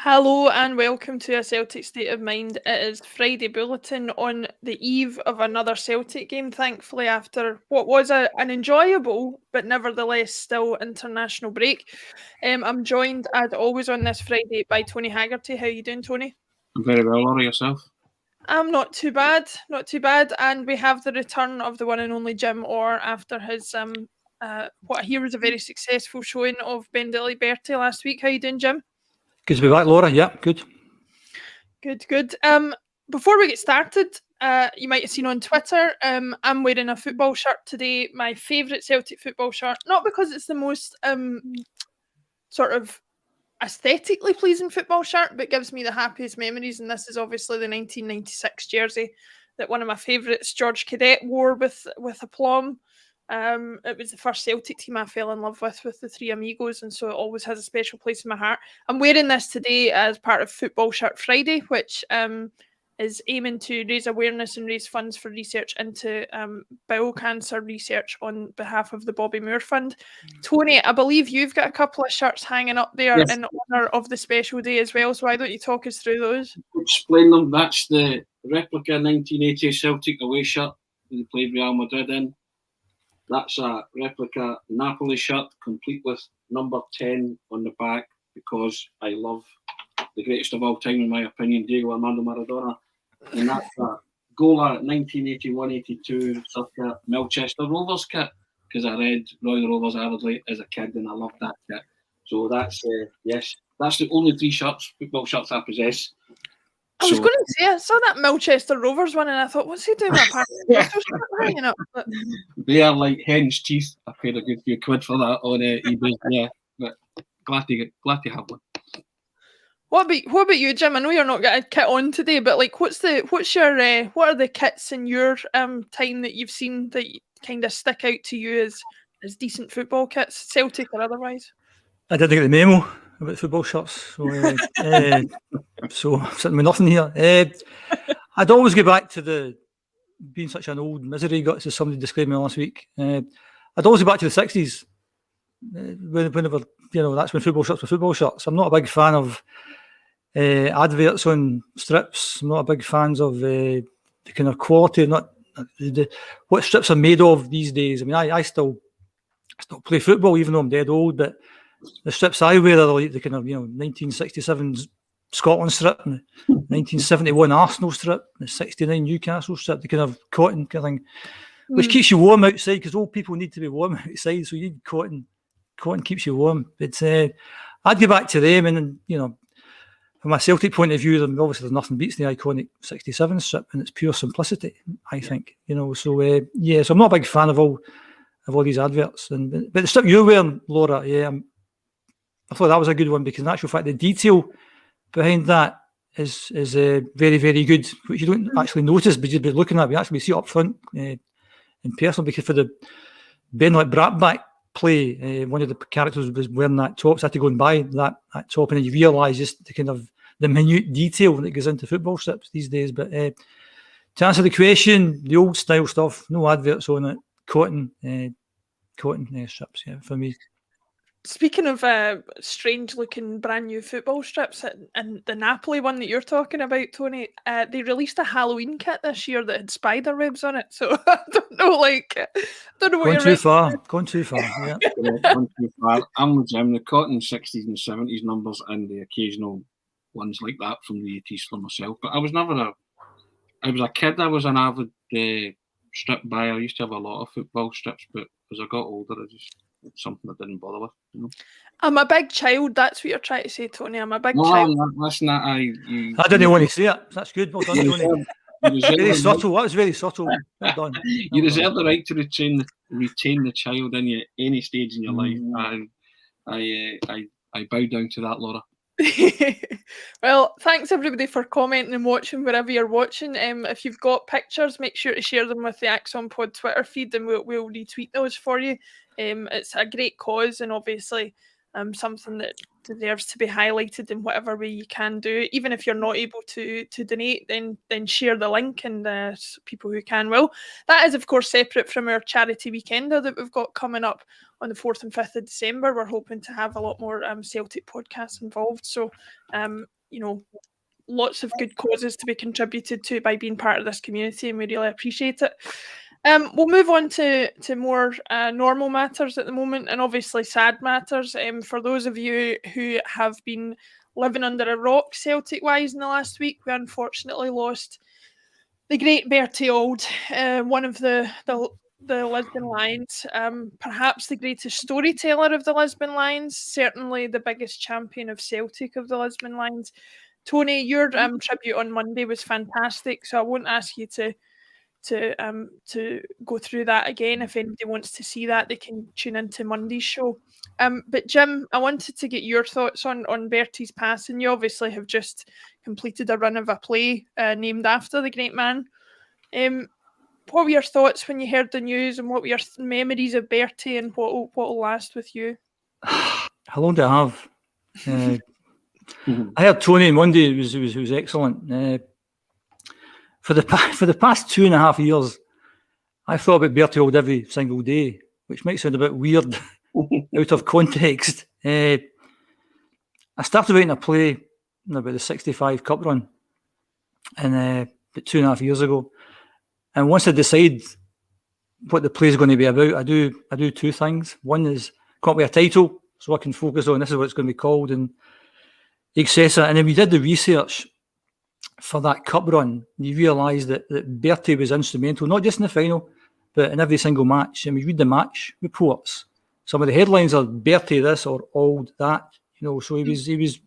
Hello and welcome to a Celtic State of Mind. It is Friday Bulletin on the eve of another Celtic game, thankfully, after what was an enjoyable but nevertheless still international break. I'm joined, as always on this Friday, by Tony Haggerty. How are you doing, Tony? I'm very well, Laura, yourself? I'm not too bad, and we have the return of the one and only Jim Orr after his what I hear was a very successful showing of Ben Bertie last week. How are you doing, Jim? Good to be back, Laura. Yeah, good. Good. Before we get started, you might have seen on Twitter, I'm wearing a football shirt today, my favourite Celtic football shirt, not because it's the most sort of aesthetically pleasing football shirt, but gives me the happiest memories, and this is obviously the 1996 jersey that one of my favourites, George Cadet, wore with aplomb. It was the first Celtic team I fell in love with the Three Amigos, and so it always has a special place in my heart. I'm wearing this today as part of Football Shirt Friday, which is aiming to raise awareness and raise funds for research into bowel cancer research on behalf of the Bobby Moore Fund. Tony, I believe you've got a couple of shirts hanging up there in honour of the special day as well, so why don't you talk us through those? Explain them. That's the replica 1980 Celtic away shirt that they played Real Madrid in. That's a replica Napoli shirt, complete with number 10 on the back, because I love the greatest of all time, in my opinion, Diego Armando Maradona. And that's a Gola 1981-82 circa Melchester Rovers kit, because I read Royal Rovers avidly as a kid and I loved that kit. So that's, that's the only three football shirts I possess. I was going to say, I saw that Melchester Rovers one and I thought, what's he doing with a hanging up? But they are like hen's teeth. I paid a good few quid for that on eBay. Yeah, but glad to have one. What about you, Jim? I know you're not got a kit on today, but like, what are the kits in your time that you've seen that kind of stick out to you as decent football kits, Celtic or otherwise? I didn't get the memo about football shirts, so I'm sitting with nothing here. I'd always go back to being such an old misery guts, as somebody described me last week. I'd always go back to the 60s. Whenever, that's when football shirts were football shirts. I'm not a big fan of adverts on strips. I'm not a big fan of the kind of quality, what strips are made of these days. I mean, I still play football, even though I'm dead old, but the strips I wear are like the kind of 1967 Scotland strip, and the 1971 Arsenal strip, the 69 Newcastle strip, the kind of cotton kind of thing, which keeps you warm outside, because old people need to be warm outside, so you need cotton. Cotton keeps you warm. But I'd go back to them, and from a Celtic point of view, obviously there's nothing beats the iconic 67 strip, and it's pure simplicity, I think. So so I'm not a big fan of all these adverts. But the strip you're wearing, Laura, I thought that was a good one, because in actual fact the detail behind that is very, very good, which you don't actually notice, but you'd be looking at. We actually see it up front in person, because for the Benoit Bratback play, one of the characters was wearing that top, so I had to go and buy that top, and then you realise just the kind of the minute detail that goes into football strips these days. But to answer the question, the old style stuff, no adverts on it, cotton strips, for me. Speaking of strange-looking brand-new football strips, and the Napoli one that you're talking about, Tony, they released a Halloween kit this year that had spider webs on it. So I don't know what Going you're too far. Yeah. Gone too far. I'm with Jim. The cotton 60s and 70s numbers and the occasional ones like that from the 80s for myself. But I was a kid. I was an avid strip buyer. I used to have a lot of football strips, but as I got older, it's something I didn't bother with. I'm a big child. That's what you're trying to say, Tony. I'm a big child. Listen, I didn't want to say it. That's good. Well done, Tony. Very subtle. That was very subtle. Well done. You reserve the right to retain the child in you any stage in your life. I bow down to that, Laura. Well, thanks everybody for commenting and watching wherever you're watching. If you've got pictures, make sure to share them with the ACSOM Pod Twitter feed, and we'll retweet those for you. It's a great cause, and obviously something that deserves to be highlighted in whatever way you can do. Even if you're not able to donate, then share the link, and people who can will. That is, of course, separate from our charity weekender that we've got coming up on the 4th and 5th of December. We're hoping to have a lot more Celtic podcasts involved. So lots of good causes to be contributed to by being part of this community, and we really appreciate it. We'll move on to more normal matters at the moment, and obviously sad matters. For those of you who have been living under a rock Celtic-wise in the last week, we unfortunately lost the great Bertie Auld, one of the Lisbon Lions, perhaps the greatest storyteller of the Lisbon Lions, certainly the biggest champion of Celtic of the Lisbon Lions. Tony, your tribute on Monday was fantastic, so I won't ask you to go through that again. If anybody wants to see that, they can tune into Monday's show. But Jim, I wanted to get your thoughts on Bertie's passing. You obviously have just completed a run of a play named after the great man. What were your thoughts when you heard the news, and what were your memories of Bertie, and what will last with you? How long do I have? I heard Tony on Monday. It was excellent. For the past 2.5 years, I thought about Bertie Auld every single day, which might sound a bit weird out of context. I started writing a play about the 65 Cup run, and about 2.5 years ago. And once I decide what the play is going to be about, I do two things. One is come up with a title, so I can focus on this is what it's going to be called, and etc. And then we did the research for that cup run. You realise that Bertie was instrumental, not just in the final, but in every single match. And we read the match reports. Some of the headlines are Bertie this or Auld that. So he was,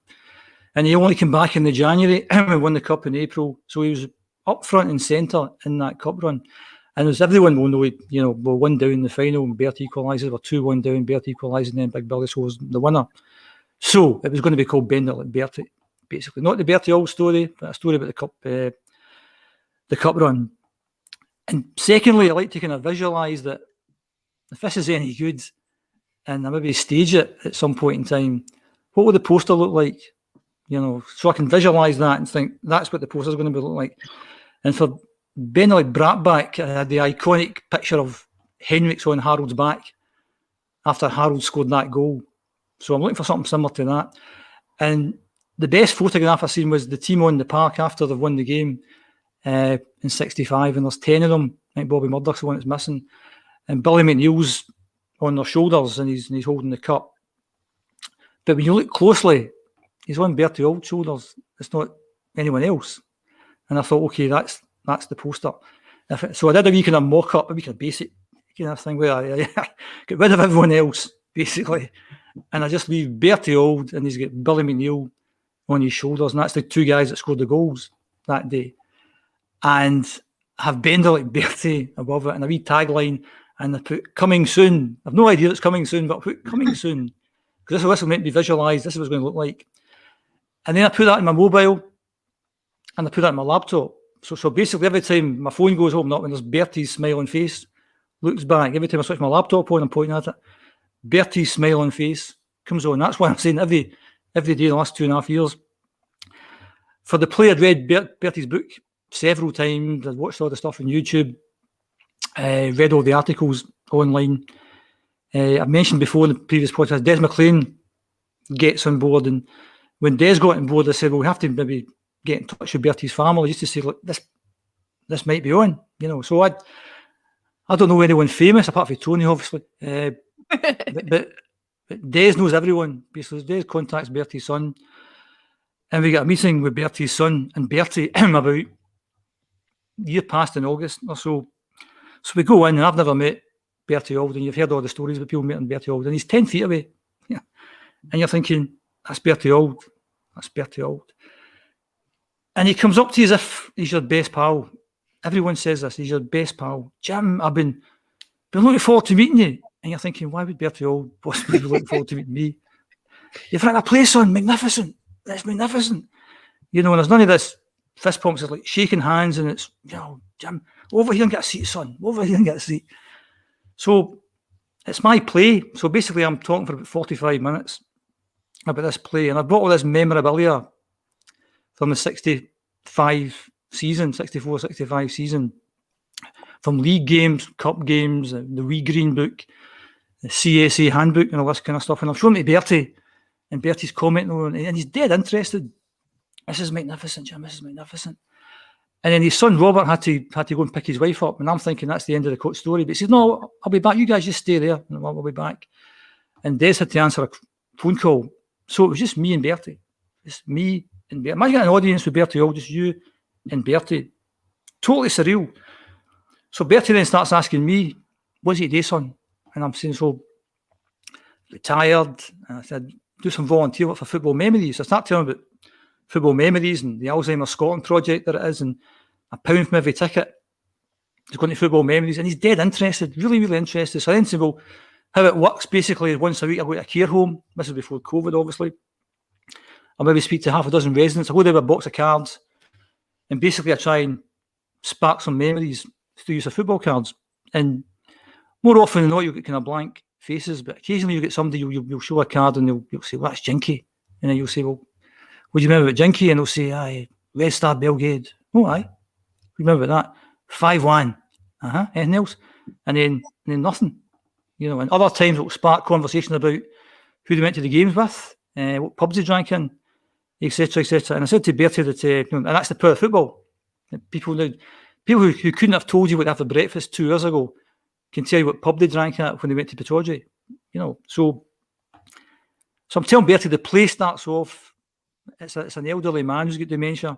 and he only came back in the January and we won the cup in April. So he was up front and centre in that cup run. And as everyone will know, we're 1 down in the final and Bertie equalises. We're 2-1 down, Bertie equalises, and then Big Billy scores the winner. So it was going to be called Bend It Like Bertie, basically. Not the Bertie Auld story, but a story about the cup run. And secondly, I like to kind of visualise that if this is any good, and I maybe stage it at some point in time, what will the poster look like? So I can visualise that and think that's what the poster is going to look like. And for Bend It Like Bratback, I had the iconic picture of Henrik's on Harold's back after Harold scored that goal. So I'm looking for something similar to that. And the best photograph I've seen was the team on the park after they've won the game in 65, and there's 10 of them. I think Bobby Murdoch's the one that's missing. And Billy McNeil's on their shoulders, and he's holding the cup. But when you look closely, he's on Bertie Auld's shoulders. It's not anyone else. And I thought, okay, that's the poster. So I did a wee kind of mock-up, a wee kind of basic kind of thing where I get rid of everyone else, basically. And I just leave Bertie Auld, and he's got Billy McNeil on his shoulders, and that's the two guys that scored the goals that day. And have Bend It Like Bertie above it, and a wee tagline, and I put coming soon. I've no idea it's coming soon, but I put coming soon, because this will make me visualise, this is what it's going to look like. And then I put that in my mobile, and I put that in my laptop. So basically every time my phone goes home, not when there's Bertie's smiling face, looks back, every time I switch my laptop on, I'm pointing at it, Bertie's smiling face comes on. That's why I'm saying every day in the last 2.5 years. For the play, I'd read Bertie's book several times. I'd watched all the stuff on YouTube, read all the articles online. I've mentioned before in the previous podcast, Des McLean gets on board, and when Des got on board, I said, well, we have to maybe get in touch with Bertie's family just to say, look, this might be on, So I don't know anyone famous apart from Tony, obviously. But Des knows everyone. Basically, Des contacts Bertie's son, and we get a meeting with Bertie's son and Bertie about a year past in August or so. So we go in, and I've never met Bertie Auld, and you've heard all the stories about people meeting Bertie Auld, and he's 10 feet away. Yeah. And you're thinking, that's Bertie Auld. That's Bertie Auld. And he comes up to you as if he's your best pal. Everyone says this, he's your best pal. Jim, I've been looking forward to meeting you. And you're thinking, why would Bertie Auld possibly be looking forward to meeting me? You've had a place on, magnificent. That's magnificent. And there's none of this fist pumps. It's like shaking hands, and it's, Jim, over here and get a seat, son. Over here and get a seat. So it's my play. So basically, I'm talking for about 45 minutes about this play, and I've brought all this memorabilia from the 64, 65 season, from league games, cup games, the wee green book, the CSA handbook, and all this kind of stuff. And I've shown it to Bertie, and Bertie's commenting on it, and he's dead interested. This is magnificent, Jim. This is magnificent. And then his son Robert had to go and pick his wife up, and I'm thinking that's the end of the coach story. But he says, "No, I'll be back. You guys just stay there, and I'll be back." And Des had to answer a phone call, so it was just me and Bertie, just me and Bertie. Imagine an audience with Bertie Hall, just you and Bertie, totally surreal. So Bertie then starts asking me, "What's it do, son?" And I'm saying, "So retired." And I said, "Do some volunteer work for Football Memories." So I start telling him about Football Memories and the Alzheimer's Scotland project that it is, and £1 from every ticket is going to Football Memories. And he's dead interested, really, really interested. So I then said, "Well, how it works basically is once a week I go to a care home." This is before COVID, obviously. I'll maybe speak to half a dozen residents. I go there with a box of cards, and basically I try and spark some memories through use of football cards. And more often than not, you'll get kind of blank faces, but occasionally you get somebody, you'll show a card and you'll say, "Well, that's Jinky." And then you'll say, "Well, what do you remember about Jinky?" And they'll say, "Aye, Red Star Belgrade." "Oh, aye. Remember about that? 5-1. Anything else?" And then nothing. You know, and other times it'll spark conversation about who they went to the games with, what pubs they drank in, etc., etc. And I said to Bertie that, and that's the power of football. People who couldn't have told you what they had for breakfast 2 years ago can tell you what pub they drank at when they went to Pittodrie. You know, so I'm telling Bertie the play starts off. It's an elderly man who's got dementia,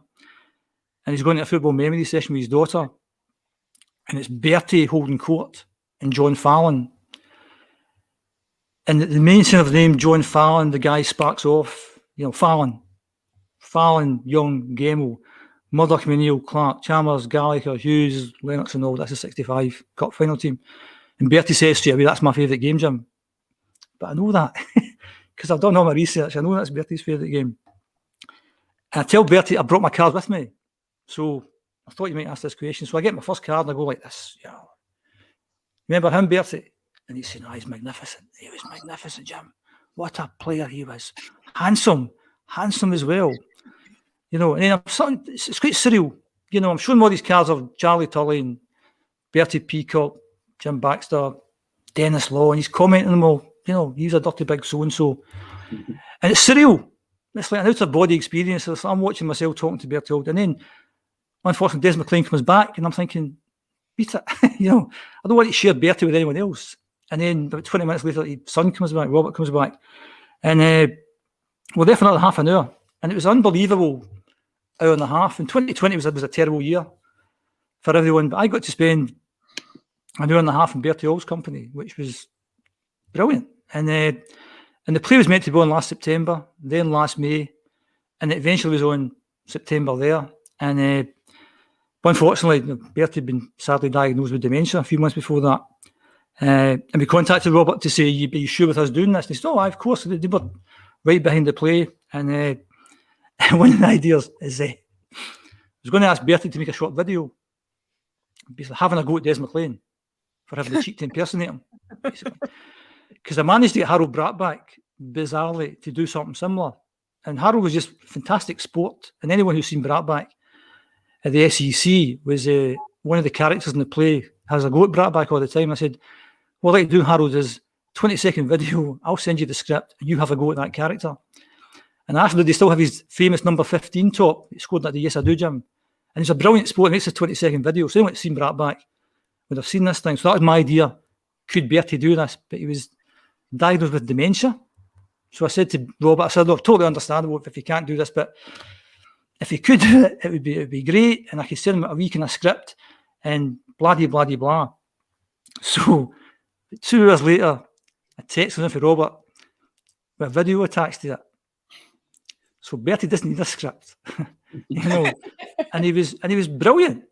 and he's going to a Football Memory session with his daughter, and it's Bertie holding court and John Fallon. And the mention of the name John Fallon, the guy sparks off, you know, Fallon, Young, Gemmell, Murdoch, McNeil, Clark, Chalmers, Gallagher, Hughes, Lennox and all. That's the 65 Cup final team. And Bertie says straight away, "That's my favourite game, Jim." But I know that because I've done all my research. I know that's Bertie's favourite game. And I tell Bertie I brought my card with me. So I thought you might ask this question. So I get my first card and I go like this. "Yeah. Remember him, Bertie?" And he's saying, "Oh, he's magnificent. He was magnificent, Jim. What a player he was. Handsome as well." You know, and then it's quite surreal. You know, I'm showing all these cards of Charlie Tully and Bertie Peacock, Jim Baxter, Dennis Law, and he's commenting them all. You know, he's a dirty big so-and-so. And it's surreal. It's like an out-of-body experience. So I'm watching myself talking to Bertie Hall. And then, unfortunately, Des McLean comes back, and I'm thinking, beat it. You know, I don't want to share Bertie with anyone else. And then about 20 minutes later, his son comes back, Robert comes back. And we're there for another half an hour. And it was an unbelievable hour and a half. And 2020 was a terrible year for everyone. But I got to spend an hour and a half in Bertie Hall's company, which was brilliant. And the play was meant to be on last September, then last May, and it eventually was on September there. And unfortunately, Bertie had been sadly diagnosed with dementia a few months before that. And we contacted Robert to say, "Are you sure with us doing this?" And he said, "Oh, of course." They were right behind the play. And one of the ideas is I was going to ask Bertie to make a short video, basically having a go at Des McLean for having the cheek to impersonate him. Because I managed to get Harold Bratt back, bizarrely, to do something similar. And Harold was just fantastic sport. And anyone who's seen Bratt back at the SEC was one of the characters in the play, has a go at Bratt back all the time. I said, "What I'd like to do, Harold, is 20-second video. I'll send you the script. And you have a go at that character." And I asked him, did he still have his famous number 15 top? He scored that the Yes I Do, Jim. And it's a brilliant sport. It makes a 20-second video. So anyone that's seen Bratt back would have seen this thing. So that was my idea. Could Bertie do this? But he was diagnosed with dementia. So I said to Robert, I said, "Look, totally understandable if he can't do this, but if he could do it, it would be great. And I could send him a week in a script and blah, blah, blah, blah." So 2 hours later, I texted him for Robert with a video attached to it. So Bertie doesn't need a script, you know, and he was brilliant,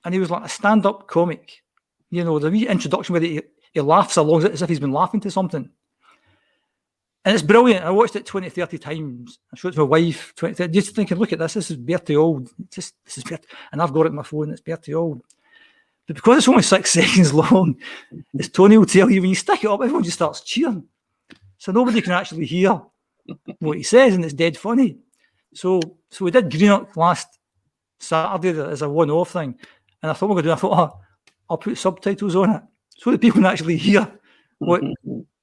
and he was like a stand-up comic, you know. The wee introduction where he laughs along as if he's been laughing to something, and it's brilliant. I watched it 20, 30 times. I showed it to my wife, 20, just thinking, "Look at this. This is Bertie Hall. This is Bertie," and I've got it on my phone. It's Bertie Hall, but because it's only 6 seconds long, as Tony will tell you, when you stick it up, everyone just starts cheering, so nobody can actually hear what he says, and it's dead funny. So we did Greenock last Saturday as a one-off thing, and I thought we're going to do. I thought, I'll put subtitles on it so that people can actually hear what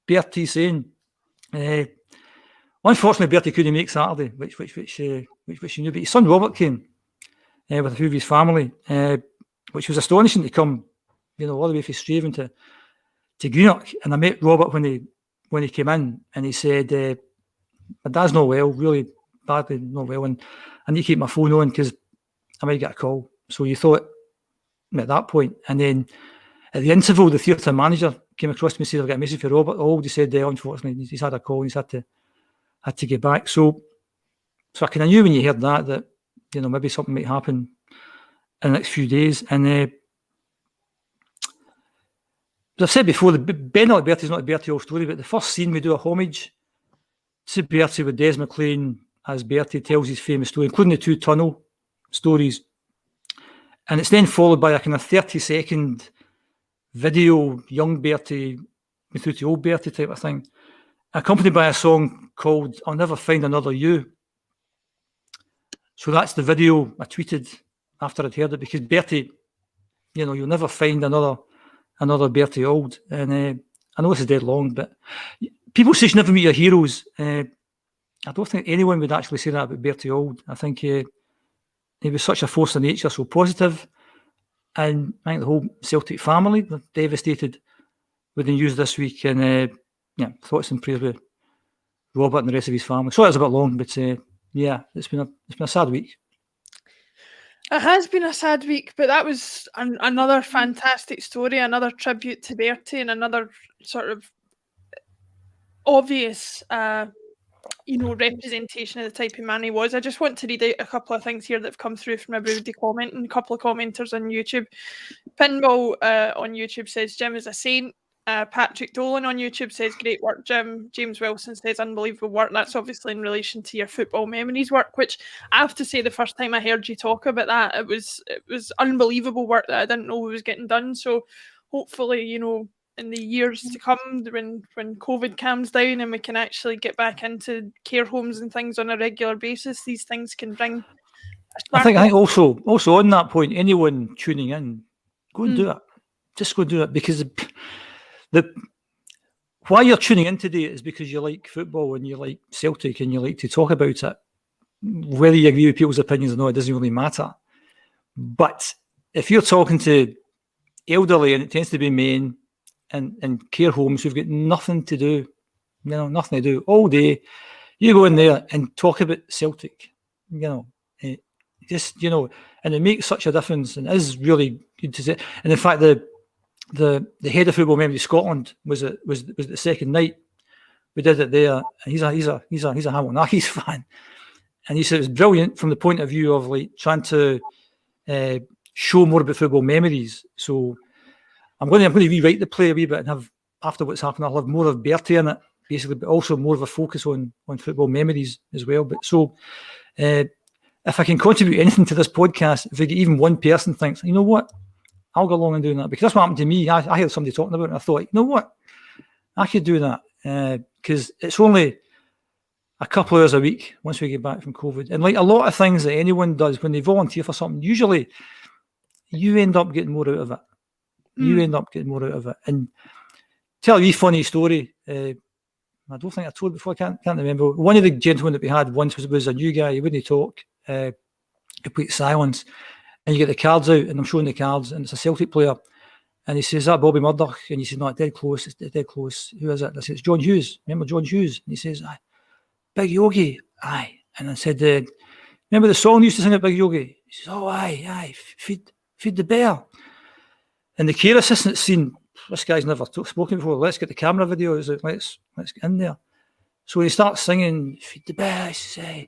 Bertie's saying. Unfortunately, Bertie couldn't make Saturday, which he knew. But his son Robert came with a few of his family, which was astonishing to come, all the way from Straven to Greenock. And I met Robert when he came in, and he said, "My dad's not well, really badly not well, and I need to keep my phone on because I might get a call." So you thought at that point, and then at the interval, the theatre manager came across to me and said, "I've got a message for Robert." He said, "Unfortunately, he's had a call and he's had to get back." So I kind of knew when you heard that maybe something might happen in the next few days. And as I've said before, the Ben at Bertie is not a Bertie all story, but the first scene we do a homage to Bertie with Des McLean as Bertie tells his famous story, including the 2 tunnel stories. And it's then followed by a kind of 30-second video, young Bertie through to old Bertie type of thing, accompanied by a song called "I'll Never Find Another You." So that's the video I tweeted after I'd heard it, because Bertie, you'll never find another Bertie Auld. And I know this is dead long, but people say you never meet your heroes. I don't think anyone would actually say that about Bertie Auld. I think he was such a force of nature, so positive. And I think the whole Celtic family were devastated with the news this week. And thoughts and prayers with Robert and the rest of his family. So it was a bit long, but it's been a sad week. It has been a sad week, but that was another fantastic story, another tribute to Bertie, and another sort of obvious, representation of the type of man he was. I just want to read out a couple of things here that have come through from everybody commenting. A couple of commenters on YouTube. Pinball on YouTube says, "Jim is a saint." Patrick Dolan on YouTube says, "Great work, Jim." James Wilson says, "Unbelievable work." That's obviously in relation to your football memories work, which I have to say, the first time I heard you talk about that, it was unbelievable work that I didn't know was getting done. So hopefully, in the years to come, when COVID calms down and we can actually get back into care homes and things on a regular basis, these things can bring. I think also on that point, anyone tuning in, go and do it. Just go do it, because why you're tuning in today is because you like football and you like Celtic and you like to talk about it. Whether you agree with people's opinions or not, it doesn't really matter. But if you're talking to elderly, and it tends to be men and care homes who've got nothing to do, nothing to do all day, you go in there and talk about Celtic, and it makes such a difference, and it is really good to say. And in fact, the head of Football Memories Scotland was the second night we did it there. He's a Hamilton Accies fan, and he said it was brilliant from the point of view of like trying to show more about football memories. So I'm going to rewrite the play a wee bit and have, after what's happened, I'll have more of Bertie in it basically, but also more of a focus on football memories as well. But so if I can contribute anything to this podcast, if even one person thinks, you know what, I'll go along and do that, because that's what happened to me. I heard somebody talking about it and I thought, you know what, I could do that, because it's only a couple of hours a week once we get back from COVID. And like a lot of things that anyone does when they volunteer for something, usually you end up getting more out of it. And tell you a funny story. I don't think I told before, I can't remember. One of the gentlemen that we had once was a new guy. He wouldn't talk, complete silence. And you get the cards out, and I'm showing the cards, and it's a Celtic player. And he says, "Is that Bobby Murdoch?" And he says, "No, it's dead close. It's dead close. Who is it?" And I said, "It's John Hughes. Remember John Hughes?" And he says, "Aye, Big Yogi, aye." And I said, "Remember the song you used to sing at Big Yogi?" He says, "Oh, aye, feed the bear." And the care assistant seen, this guy's never spoken before. Let's get the camera video. He's like, let's get in there. So when he starts singing, "Feed the bear," he says,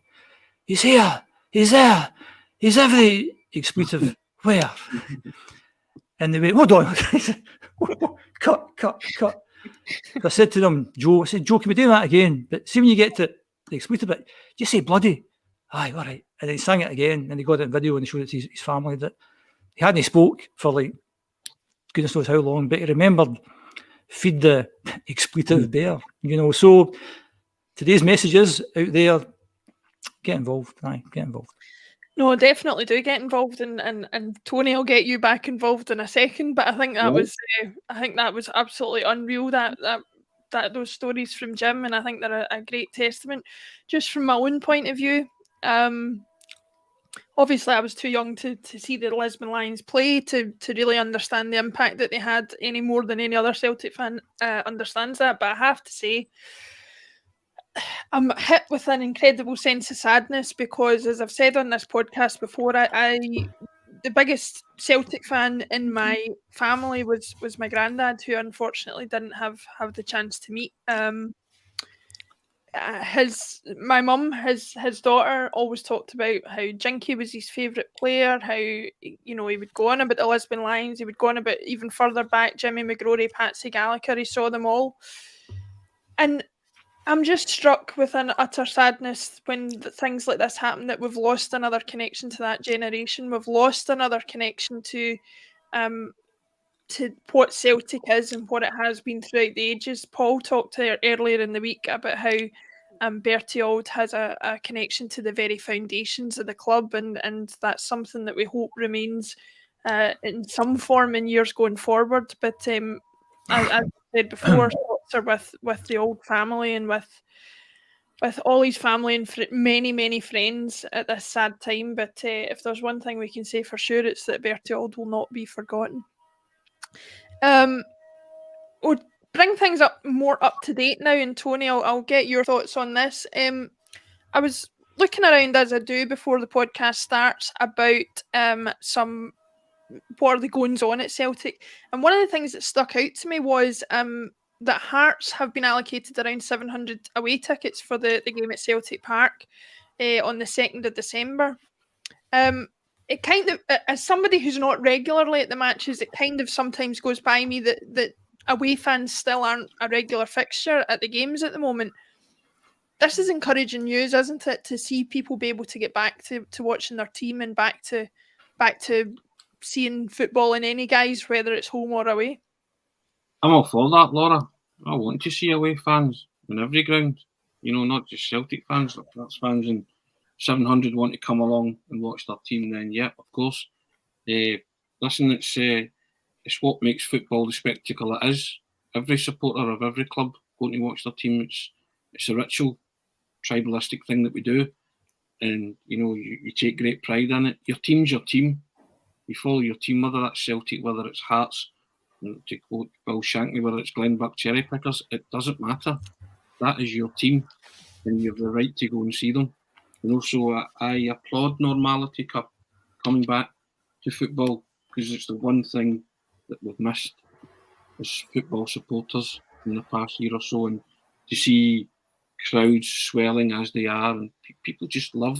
"He's here. He's there. He's every expletive. Where?" And they went, "Hold on." Cut. I said to them, Joe, "Can we do that again? But see when you get to the expletive bit, just say bloody." "Aye, all right." And then he sang it again, and he got it in video, and he showed it to his family that he hadn't spoke for like goodness knows how long, but he remembered feed the expletive bear. So today's message is out there: get involved. Get involved. No, definitely do get involved, and Tony will get you back involved in a second. But I think that was absolutely unreal. That those stories from Jim, and I think they're a great testament. Just from my own point of view, obviously I was too young to see the Lisbon Lions play to really understand the impact that they had any more than any other Celtic fan understands that. But I have to say, I'm hit with an incredible sense of sadness because, as I've said on this podcast before, the biggest Celtic fan in my family was my granddad, who unfortunately didn't have the chance to meet. My mum, his daughter, always talked about how Jinky was his favourite player, how he would go on about the Lisbon Lions, he would go on about even further back, Jimmy McGrory, Patsy Gallagher, he saw them all. And I'm just struck with an utter sadness when things like this happen, that we've lost another connection to that generation. We've lost another connection to what Celtic is and what it has been throughout the ages. Paul talked earlier in the week about how Bertie Auld has a connection to the very foundations of the club, and that's something that we hope remains in some form in years going forward. But as I said before, thoughts are with the Auld family and with Ollie's family and many friends at this sad time. But if there's one thing we can say for sure, it's that Bertie Auld will not be forgotten. We'll bring things more up to date now, and Tony, I'll get your thoughts on this. I was looking around, as I do before the podcast starts, about some what are the goings on at Celtic, and one of the things that stuck out to me was that Hearts have been allocated around 700 away tickets for the game at Celtic Park on the 2nd of December. It kind of, as somebody who's not regularly at the matches, it kind of sometimes goes by me that away fans still aren't a regular fixture at the games at the moment. This is encouraging news, isn't it, to see people be able to get back to watching their team and back to seeing football in any guise, whether it's home or away. I'm all for that, Laura. I want to see away fans on every ground. Not just Celtic fans, like Hearts fans, and 700 want to come along and watch their team. Then, yeah, of course. Listen, it's what makes football the spectacle it is. Every supporter of every club going to watch their team. It's a ritual, tribalistic thing that we do, and you take great pride in it. Your team's your team. You follow your team, whether that's Celtic, whether it's Hearts, to quote Bill Shankly, whether it's Glenbuck Cherry Pickers. It doesn't matter. That is your team, and you have the right to go and see them. So I applaud Normality Cup coming back to football, because it's the one thing that we've missed as football supporters in the past year or so, and to see crowds swelling as they are, and people just love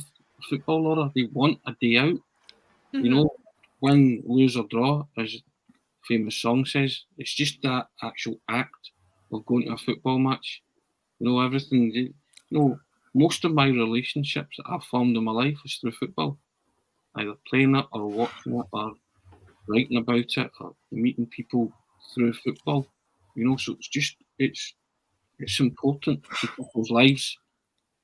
football, Laura. They want a day out. Mm-hmm. Win, lose or draw, as the famous song says. It's just that actual act of going to a football match. Everything. Most of my relationships that I've formed in my life is through football, either playing it or watching it or writing about it or meeting people through football. So it's important to people's lives,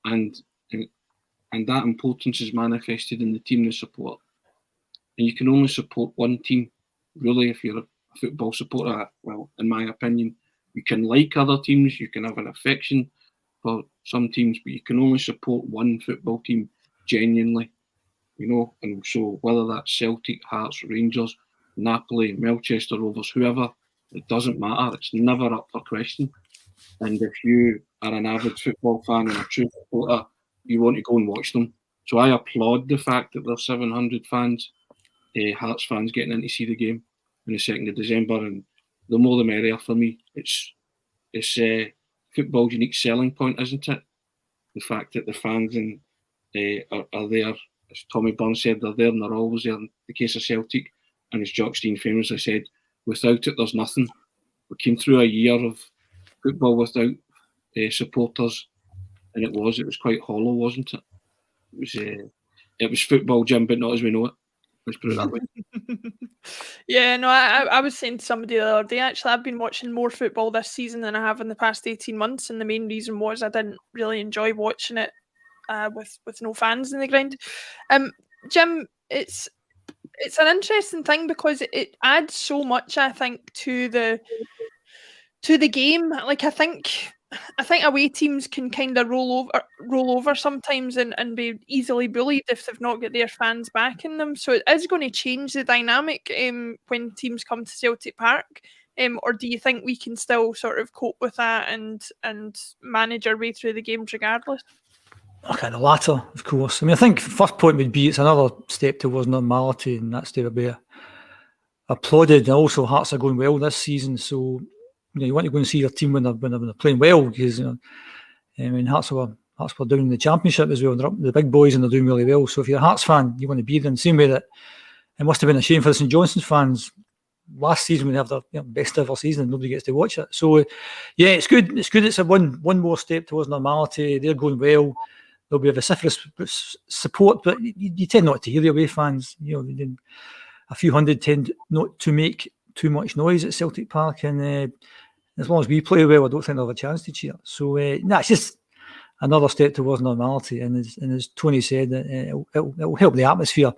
and that importance is manifested in the team they support. And you can only support one team, really, if you're a football supporter. Well, in my opinion, you can like other teams, you can have an affection for some teams, but you can only support one football team genuinely, and so whether that's Celtic, Hearts, Rangers, Napoli, Melchester Rovers, whoever, it doesn't matter. It's never up for question. And if you are an avid football fan and a true supporter, you want to go and watch them. So I applaud the fact that there's 700 fans, Hearts fans, getting in to see the game on the 2nd of December, and the more the merrier for me. It's football's unique selling point, isn't it? The fact that the fans are there, as Tommy Burns said, they're there and they're always there. In the case of Celtic, and as Jock Stein famously said, without it, there's nothing. We came through a year of football without supporters, and it was quite hollow, wasn't it? It was football, Jim, but not as we know it. Let's put it that way. Yeah, no, I was saying to somebody the other day, actually, I've been watching more football this season than I have in the past 18 months, and the main reason was I didn't really enjoy watching it with no fans in the ground. Jim, it's an interesting thing because it adds so much, I think, to to the game. Like I think away teams can kind of roll over sometimes and be easily bullied if they've not got their fans backing them. So it is going to change the dynamic when teams come to Celtic Park. Or do you think we can still sort of cope with that and manage our way through the games regardless? Okay, the latter, of course. I mean, I think first point would be it's another step towards normality, and that's to be applauded. And also, Hearts are going well this season, so you want to go and see your team when they're playing well, because I mean, Hearts were down in the Championship as well. They're up the big boys and they're doing really well. So if you're a Hearts fan, you want to be there. In the same way that it must have been a shame for the St Johnstone fans last season when they have their best ever season and nobody gets to watch it. So yeah, it's good. It's good. It's a one more step towards normality. They're going well. There'll be a vociferous support, but you tend not to hear the away fans. A few hundred tend not to make too much noise at Celtic Park, and as long as we play well, I don't think they'll have a chance to cheer. So it's just another step towards normality. And as Tony said, it'll help the atmosphere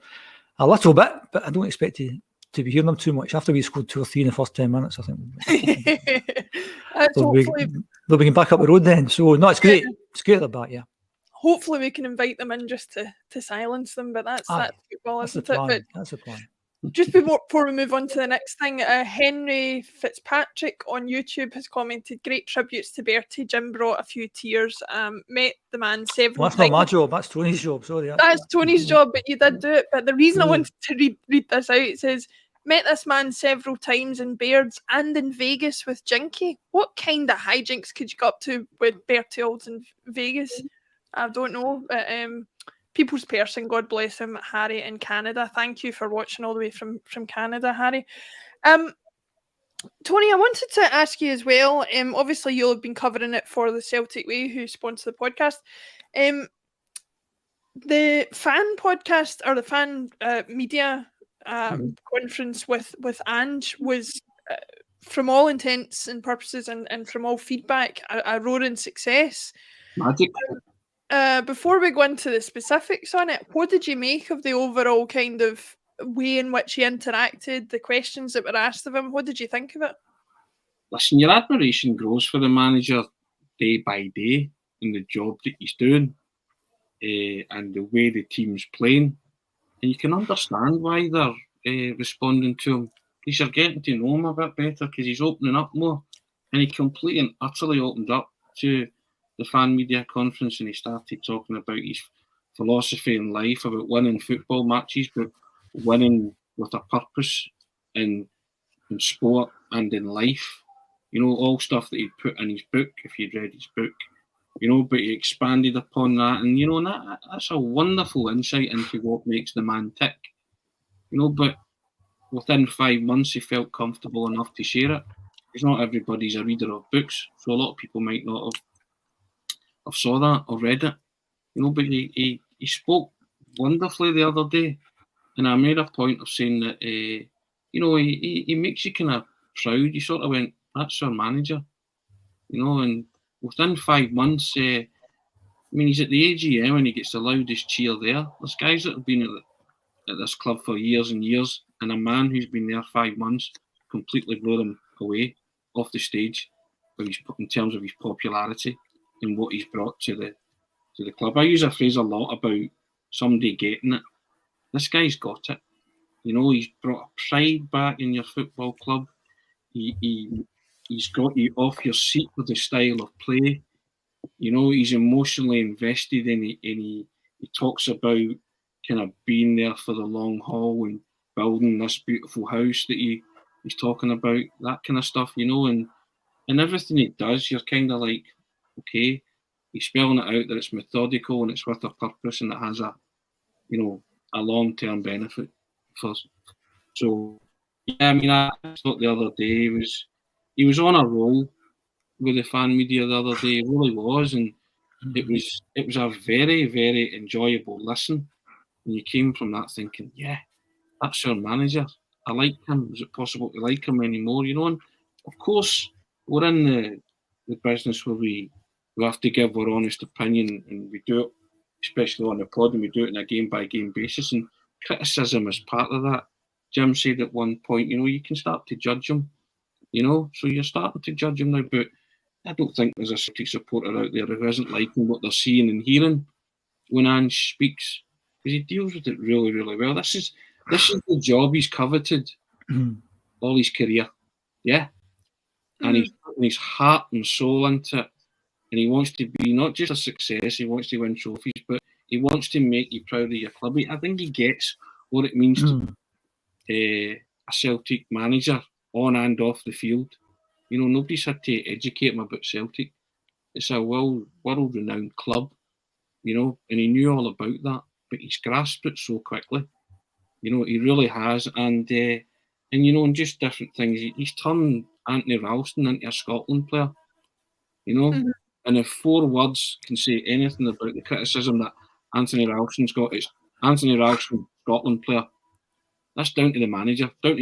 a little bit, but I don't expect to be hearing them too much. After we scored 2 or 3 in the first 10 minutes, I think they'll be back up the road then. So no, it's great. It's great they're back, yeah. Hopefully we can invite them in just to silence them, but that's football, isn't it? But that's the plan. Just before we move on to the next thing, Henry Fitzpatrick on YouTube has commented, great tributes to Bertie. Jim brought a few tears. Met the man several times. That's not my job, that's Tony's job. Sorry. That's Tony's job, but you did do it. But the reason I wanted to read this out, it says, met this man several times in Bairds and in Vegas with Jinky. What kind of hijinks could you go up to with Bertie Olds in Vegas? I don't know, but people's person, God bless him, Harry in Canada. Thank you for watching all the way from Canada, Harry. Tony, I wanted to ask you as well, obviously you'll have been covering it for the Celtic Way, who sponsor the podcast. The fan podcast, or the fan media conference with Ange was, from all intents and purposes and from all feedback, a roaring success. Magic. Before we go into the specifics on it, what did you make of the overall kind of way in which he interacted, the questions that were asked of him? What did you think of it? Listen, your admiration grows for the manager day by day in the job that he's doing and the way the team's playing. And you can understand why they're responding to him, because you're getting to know him a bit better, because he's opening up more. And he completely and utterly opened up to the fan media conference, and he started talking about his philosophy in life, about winning football matches, but winning with a purpose in sport and in life. All stuff that he'd put in his book, if you'd read his book, but he expanded upon that. And, that's a wonderful insight into what makes the man tick. But within 5 months, he felt comfortable enough to share it. Because not everybody's a reader of books, so a lot of people might not have saw that or read it, but he spoke wonderfully the other day, and I made a point of saying that he makes you kind of proud. You sort of went, that's our manager, and within 5 months, he's at the AGM and he gets the loudest cheer there. There's guys that have been at this club for years and years, and a man who's been there 5 months completely blew him away off the stage in terms of his popularity and what he's brought to the club. I use a phrase a lot about somebody getting it. This guy's got it. He's brought a pride back in your football club. He's got you off your seat with the style of play. He's emotionally invested in it, and he talks about kind of being there for the long haul and building this beautiful house that he's talking about, that kind of stuff, and everything he does, you're kind of like, okay, he's spelling it out that it's methodical and it's with a purpose and it has a long-term benefit for us. So, yeah, I thought the other day he was on a roll with the fan media the other day. It really was, and it was a very, very enjoyable listen. And you came from that thinking, yeah, that's our manager. I like him. Is it possible to like him anymore? And of course, we're in the business where we have to give our honest opinion, and we do it, especially on the pod, and we do it on a game-by-game basis, and criticism is part of that. Jim said at one point, you can start to judge him you know. So you're starting to judge him now, but I don't think there's a Celtic supporter out there who isn't liking what they're seeing and hearing when Ange speaks, because he deals with it really, really well. This is the job he's coveted all his career, yeah. And he's putting his heart and soul into it, and he wants to be not just a success. He wants to win trophies, but he wants to make you proud of your club. I think he gets what it means to be a Celtic manager on and off the field. You know, nobody's had to educate him about Celtic. It's a world-renowned club, you know, and he knew all about that, but he's grasped it so quickly. You know, he really has, and you know, and just different things. He's turned Anthony Ralston into a Scotland player, you know. And if 4 words can say anything about the criticism that Anthony Ralston's got, it's Anthony Ralston, Scotland player. That's down to the manager, down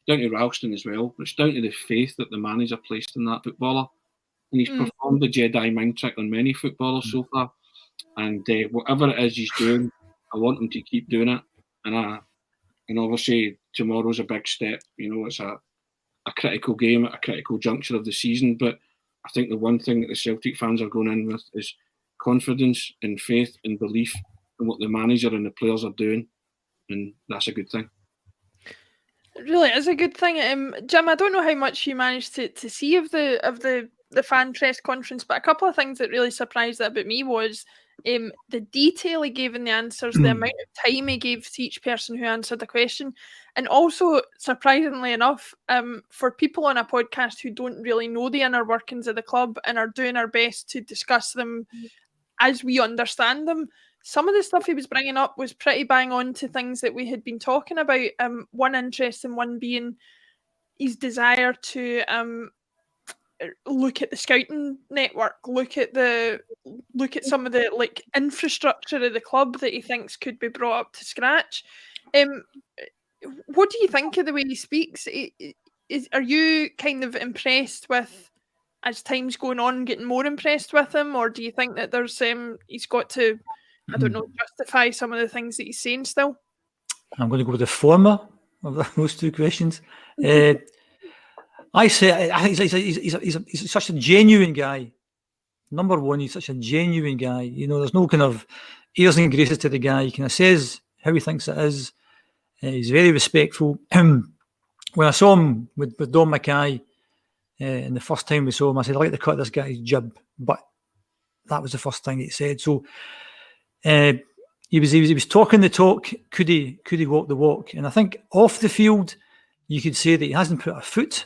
to Ralston as well, but it's down to the faith that the manager placed in that footballer. And he's performed the Jedi mind trick on many footballers so far. And whatever it is he's doing, I want him to keep doing it. And obviously tomorrow's a big step. You know, it's a critical game at a critical juncture of the season. But I think the one thing that the Celtic fans are going in with is confidence and faith and belief in what the manager and the players are doing. And that's a good thing. It really is a good thing. Jim, I don't know how much you managed to see of the fan press conference, but a couple of things that really surprised about me was the detail he gave in the answers, the amount of time he gave to each person who answered the question, and also, surprisingly enough, for people on a podcast who don't really know the inner workings of the club and are doing our best to discuss them as we understand them, some of the stuff he was bringing up was pretty bang on to things that we had been talking about. One interesting one being his desire to look at the scouting network, look at some of the like infrastructure of the club that he thinks could be brought up to scratch. What do you think of the way he speaks? Are you kind of impressed with, as time's going on, getting more impressed with him, or do you think that there's he's got to, I don't know, justify some of the things that he's saying still? I'm going to go with the former of those two questions. I think he's such a genuine guy. Number one, he's such a genuine guy. You know, there's no kind of airs and graces to the guy. He kind of says how he thinks it is. He's very respectful. When I saw him with Don Mackay, and the first time we saw him, I said, I like to cut this guy's jib, but that was the first thing he said. So he was talking the talk. Could he walk the walk? And I think off the field, you could say that he hasn't put a foot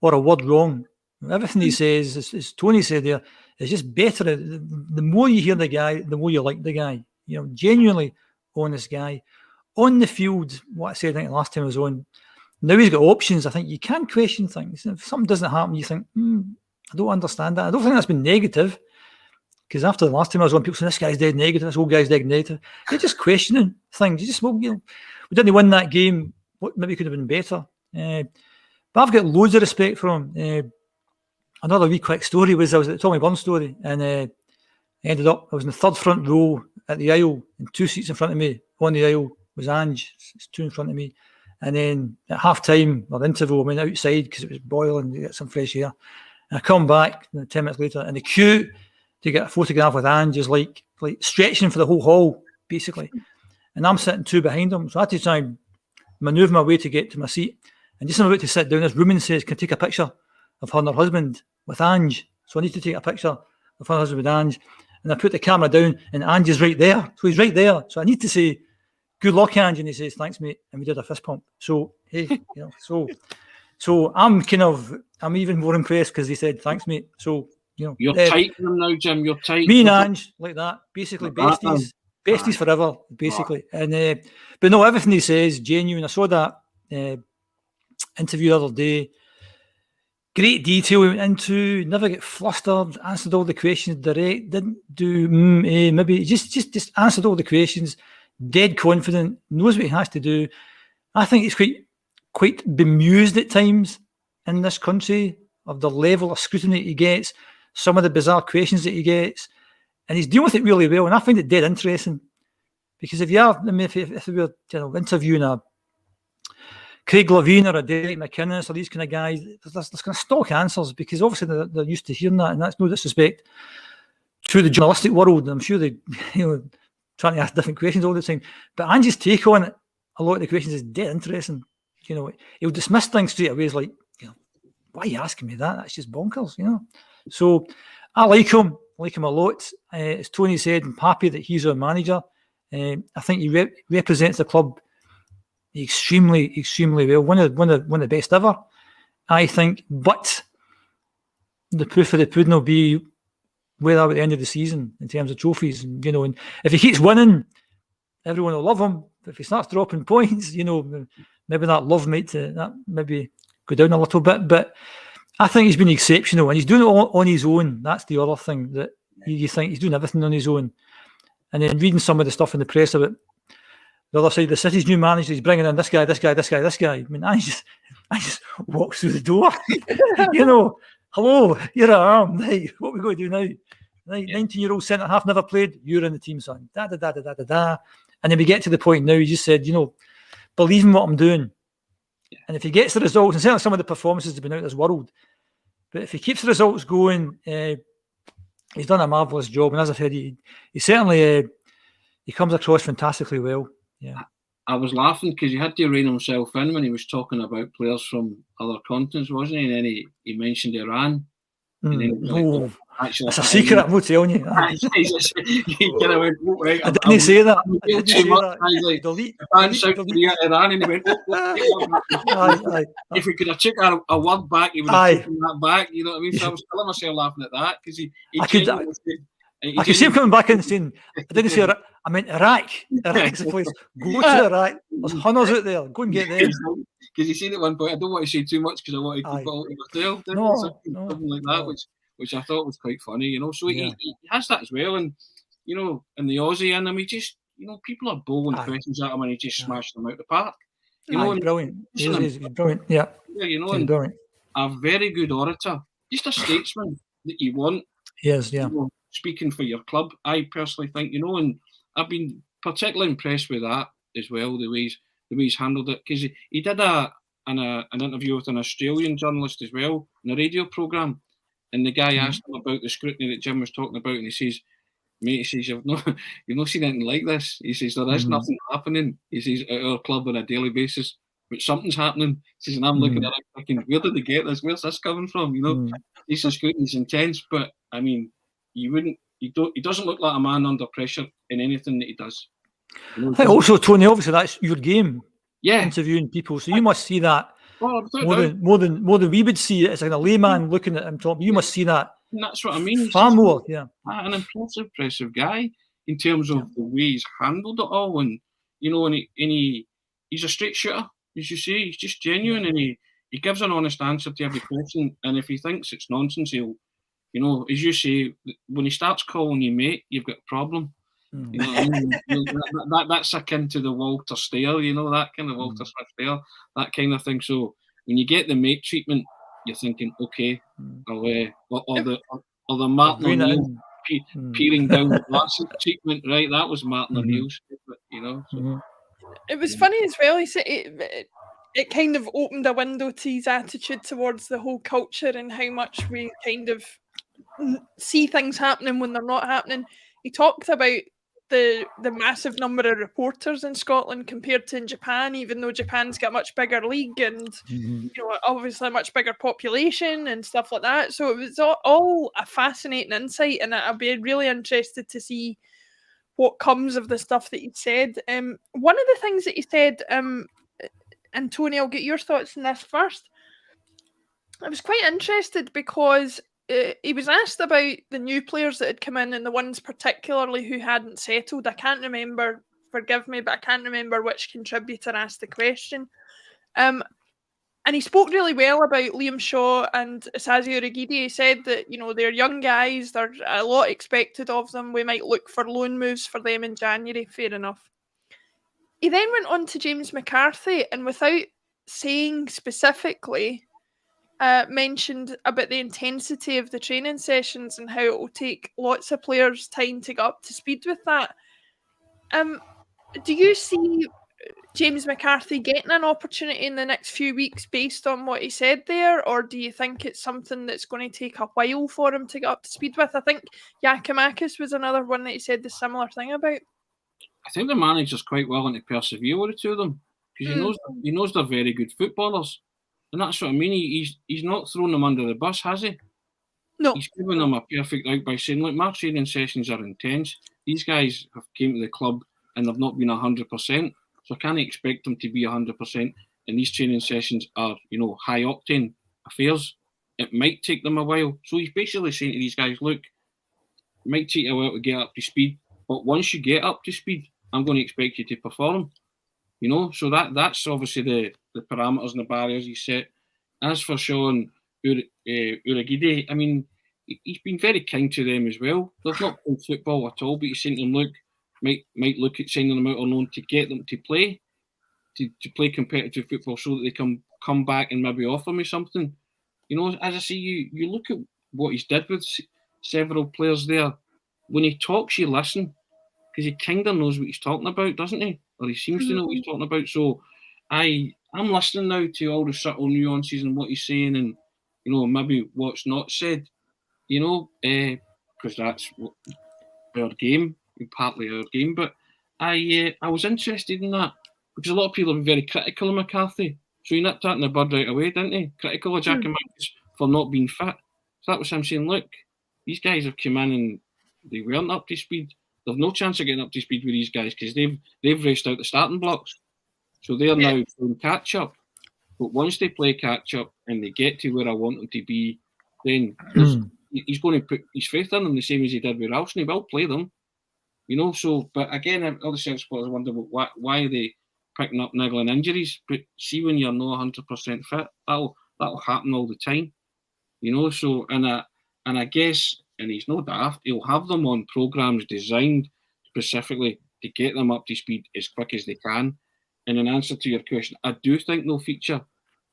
or a word wrong. Everything he says, as Tony said there, is just better. The more you hear the guy, the more you like the guy. You know, genuinely honest guy. On the field, what I said, I think last time I was on, now he's got options. I think you can question things. If something doesn't happen, you think, I don't understand that. I don't think that's been negative, because after the last time I was on, people saying, this guy's dead negative, this old guy's dead negative. They're just questioning things. You just, well, you know, we didn't win that game. What maybe could have been better. But I've got loads of respect for him. Another wee quick story was I was at the Tommy Burns story, and I ended up, I was in the third front row at the aisle, and 2 seats in front of me on the aisle was Ange. It's 2 in front of me. And then at half time, or the interval, I went outside because it was boiling to get some fresh air. And I come back 10 minutes later, and the queue to get a photograph with Ange is like stretching for the whole hall, basically. And I'm sitting 2 behind him. So I had to try and manoeuvre my way to get to my seat. And just as I'm about to sit down, this woman says, can I take a picture of her and her husband with Ange? So I need to take a picture of her husband with Ange. And I put the camera down, and Ange is right there. So he's right there. So I need to say, good luck, Ange. And he says, thanks, mate. And we did a fist pump. So, hey, you know, so I'm even more impressed because he said, thanks, mate. So, you know. You're tight with him now, Jim. You're tight. Me and Ange, like that. Basically, besties. Besties forever, basically. And but no, everything he says, genuine. I saw that interview the other day. Great detail he went into, never get flustered, answered all the questions direct, didn't do maybe, just answered all the questions, dead confident, knows what he has to do. I think he's quite bemused at times in this country of the level of scrutiny he gets, some of the bizarre questions that he gets, and he's dealing with it really well, and I find it dead interesting. Because if we were interviewing a Craig Levine or a Derek McInnes or these kind of guys, there's kind of stock answers, because obviously they're used to hearing that, and that's no disrespect to the journalistic world. I'm sure they, trying to ask different questions all the time. But Ange's take on it, a lot of the questions is dead interesting. He'll dismiss things straight away. He's like, why are you asking me that? That's just bonkers, So I like him a lot. As Tony said, I'm happy that he's our manager. I think he represents the club extremely, extremely well. One of the best ever, I think. But the proof of the pudding will be where they are at the end of the season in terms of trophies. And if he keeps winning, everyone will love him. But if he starts dropping points, maybe that love might maybe go down a little bit. But I think he's been exceptional, and he's doing it all on his own. That's the other thing, that you think he's doing everything on his own. And then reading some of the stuff in the press about the other side, the City's new manager, he's bringing in this guy. I mean, I just walk through the door. Hello, here I am. Right, what are we going to do now? Right, 19-year-old centre half, never played. You're in the team, son. Da da da da da da. And then we get to the point now. You just said, believe in what I'm doing. And if he gets the results, and certainly some of the performances have been out of this world, but if he keeps the results going, he's done a marvellous job. And as I said, he certainly he comes across fantastically well. Yeah, I was laughing because he had to rein himself in when he was talking about players from other continents, wasn't he? And then he mentioned Iran. And then he was like, actually, that's a secret, I'm not telling you. I didn't say that. If I South Korea, Iran, and he went, if we could have taken a word back, he would have taken that back. You know what I mean? So I was killing myself laughing at that, because I could see him coming back in and saying, I didn't say Iraq, I meant Iraq. Iraq's the place. Go to Iraq. There's hunters out there. Go and get them. Because he said at one point, I don't want to say too much because I want to keep it all to myself. Something like that, which I thought was quite funny, So he has that as well. And, and the Aussie in him, he just, people are bowling questions at him and he just smashed them out the park. Brilliant. He's brilliant. Yeah. And brilliant. A very good orator. Just a statesman that you want. Yes, yeah. Speaking for your club, I personally think, and I've been particularly impressed with that as well, the way he's handled it, because he did an interview with an Australian journalist as well in a radio programme, and the guy asked him about the scrutiny that Jim was talking about, and he says, mate, you've not seen anything like this. He says, there is nothing happening. He says, at our club on a daily basis, but something's happening. He says, and I'm looking at it thinking, where did they get this? Where's this coming from? He says, scrutiny's intense, but I mean, he doesn't look like a man under pressure in anything that he does. Also, Tony, obviously that's your game. Yeah, interviewing people, so you must see that more than we would see it as like a layman looking at him talking. You must see that. And that's what I mean. Far more, yeah. An impressive guy in terms of the way he's handled it all, and he's a straight shooter, as you say. He's just genuine, and he gives an honest answer to every question. And if he thinks it's nonsense, he'll. As you say, when he starts calling you mate, you've got a problem. You know what I mean? That's akin to the Walter stare, that kind of Walter Smith stare, that kind of thing. So when you get the mate treatment, you're thinking, okay, or the Martin O'Neill peering down the glasses treatment, right? That was Martin O'Neill's, So. It was funny as well. He said it kind of opened a window to his attitude towards the whole culture and how much we kind of see things happening when they're not happening. He talked about the massive number of reporters in Scotland compared to in Japan, even though Japan's got a much bigger league and obviously a much bigger population and stuff like that. So it was all a fascinating insight, and I'll be really interested to see what comes of the stuff that he said. One of the things that he said, and Tony, I'll get your thoughts on this first. I was quite interested because he was asked about the new players that had come in and the ones particularly who hadn't settled. I can't remember, forgive me, but I can't remember which contributor asked the question. And he spoke really well about Liam Shaw and Isazio Rigidi. He said that, they're young guys, there's a lot expected of them. We might look for loan moves for them in January, fair enough. He then went on to James McCarthy, and without saying specifically, mentioned about the intensity of the training sessions and how it will take lots of players time to get up to speed with that. Do you see James McCarthy getting an opportunity in the next few weeks based on what he said there, or do you think it's something that's going to take a while for him to get up to speed with? I think Giakoumakis was another one that he said the similar thing about. I think the manager's quite willing to persevere with the two of them because he knows they're very good footballers, and that's what I mean. He's not thrown them under the bus, has he? No. He's given them a perfect out by saying, look, my training sessions are intense. These guys have came to the club and they've not been 100%. So I can't expect them to be 100%. And these training sessions are, high octane affairs. It might take them a while. So he's basically saying to these guys, look, it might take a while to get up to speed. But once you get up to speed, I'm going to expect you to perform. So that's obviously the parameters and the barriers he set. As for Sean Urhoghide, I mean, he's been very kind to them as well. They've not played football at all, but he's saying to them, look, might look at sending them out on loan to get them to play competitive football so that they can come back and maybe offer me something. As I say, you look at what he's did with several players there. When he talks, you listen because he kind of knows what he's talking about, doesn't he? Or he seems to know what he's talking about. So I'm listening now to all the subtle nuances and what he's saying and, maybe what's not said, because that's our game, partly our game. But I was interested in that because a lot of people have been very critical of McCarthy. So he nipped that in the bud right away, didn't he? Critical of Giakoumakis for not being fit. So that was him saying, look, these guys have come in and they weren't up to speed. They've no chance of getting up to speed with these guys because they've raced out the starting blocks. So they're now playing catch up. But once they play catch up and they get to where I want them to be, then he's going to put his faith in them the same as he did with Ralston. He will play them, So, but again, other Celtic supporters wonder why are they picking up niggling injuries. But see, when you're not 100% fit, that'll happen all the time, So, and I guess, and he's no daft, he'll have them on programs designed specifically to get them up to speed as quick as they can. And in answer to your question, I do think they'll feature